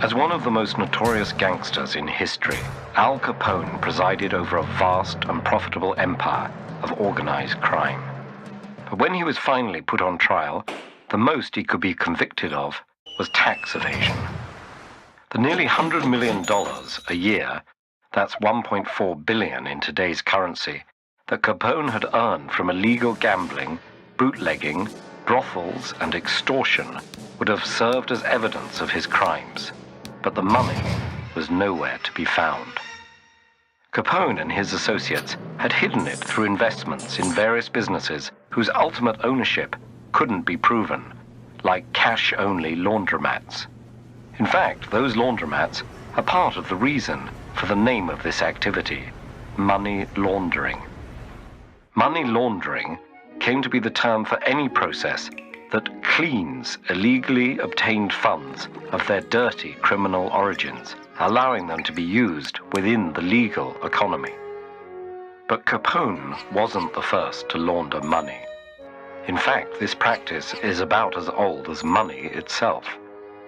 As one of the most notorious gangsters in history, Al Capone presided over a vast and profitable empire of organized crime. But when he was finally put on trial, the most he could be convicted of was tax evasion. The nearly $100 million a year, that's 1.4 billion in today's currency, that Capone had earned from illegal gambling, bootlegging, brothels, and extortion would have served as evidence of his crimes. But the money was nowhere to be found. Capone and his associates had hidden it through investments in various businesses whose ultimate ownership couldn't be proven, like cash-only laundromats. In fact, those laundromats are part of the reason for the name of this activity, money laundering. Money laundering came to be the term for any process that cleans illegally obtained funds of their dirty criminal origins, allowing them to be used within the legal economy. But Capone wasn't the first to launder money. In fact, this practice is about as old as money itself.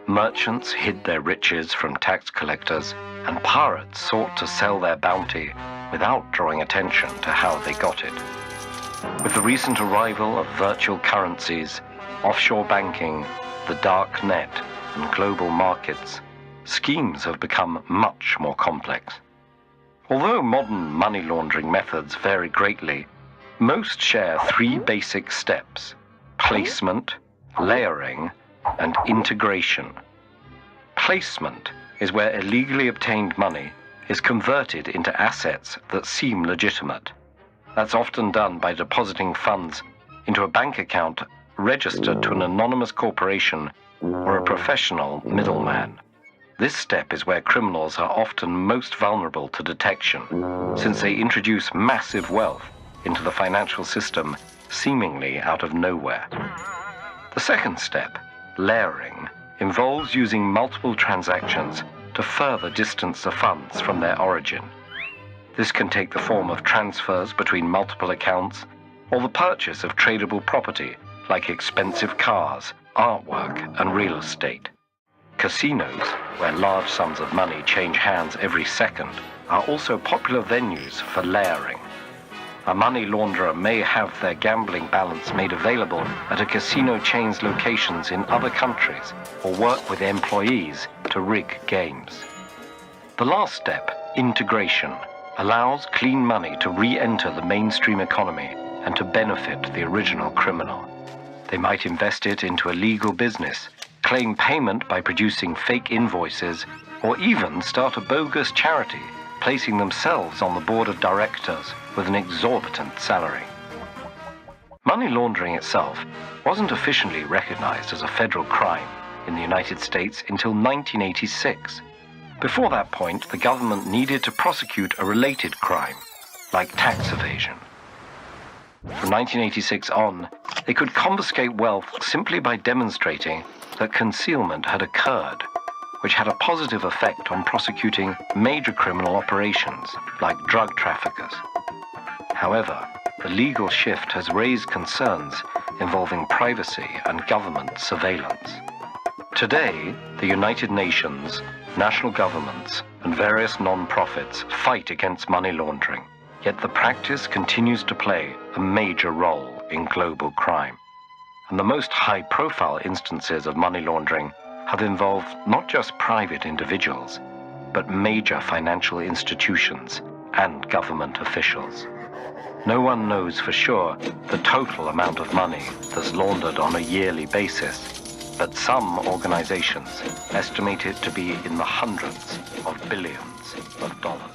Merchants hid their riches from tax collectors, and pirates sought to sell their bounty without drawing attention to how they got it. With the recent arrival of virtual currencies, offshore banking, the dark net, and global markets, schemes have become much more complex. Although modern money laundering methods vary greatly, most share three basic steps: placement, layering, and integration. Placement is where illegally obtained money is converted into assets that seem legitimate. That's often done by depositing funds into a bank account registered to an anonymous corporation or a professional middleman. This step is where criminals are often most vulnerable to detection, since they introduce massive wealth into the financial system seemingly out of nowhere. The second step, layering, involves using multiple transactions to further distance the funds from their origin. This can take the form of transfers between multiple accounts or the purchase of tradable property like expensive cars, artwork, and real estate. Casinos, where large sums of money change hands every second, are also popular venues for layering. A money launderer may have their gambling balance made available at a casino chain's locations in other countries or work with employees to rig games. The last step, integration, allows clean money to re-enter the mainstream economy and to benefit the original criminal. They might invest it into a legal business, claim payment by producing fake invoices, or even start a bogus charity, placing themselves on the board of directors with an exorbitant salary. Money laundering itself wasn't officially recognized as a federal crime in the United States until 1986. Before that point, the government needed to prosecute a related crime, like tax evasion. From 1986 on, they could confiscate wealth simply by demonstrating that concealment had occurred, which had a positive effect on prosecuting major criminal operations like drug traffickers. However, the legal shift has raised concerns involving privacy and government surveillance. Today, the United Nations, national governments, and various non-profits fight against money laundering, yet the practice continues to play a major role in global crime. And the most high-profile instances of money laundering have involved not just private individuals, but major financial institutions and government officials. No one knows for sure the total amount of money that's laundered on a yearly basis, but some organizations estimate it to be in the hundreds of billions of dollars.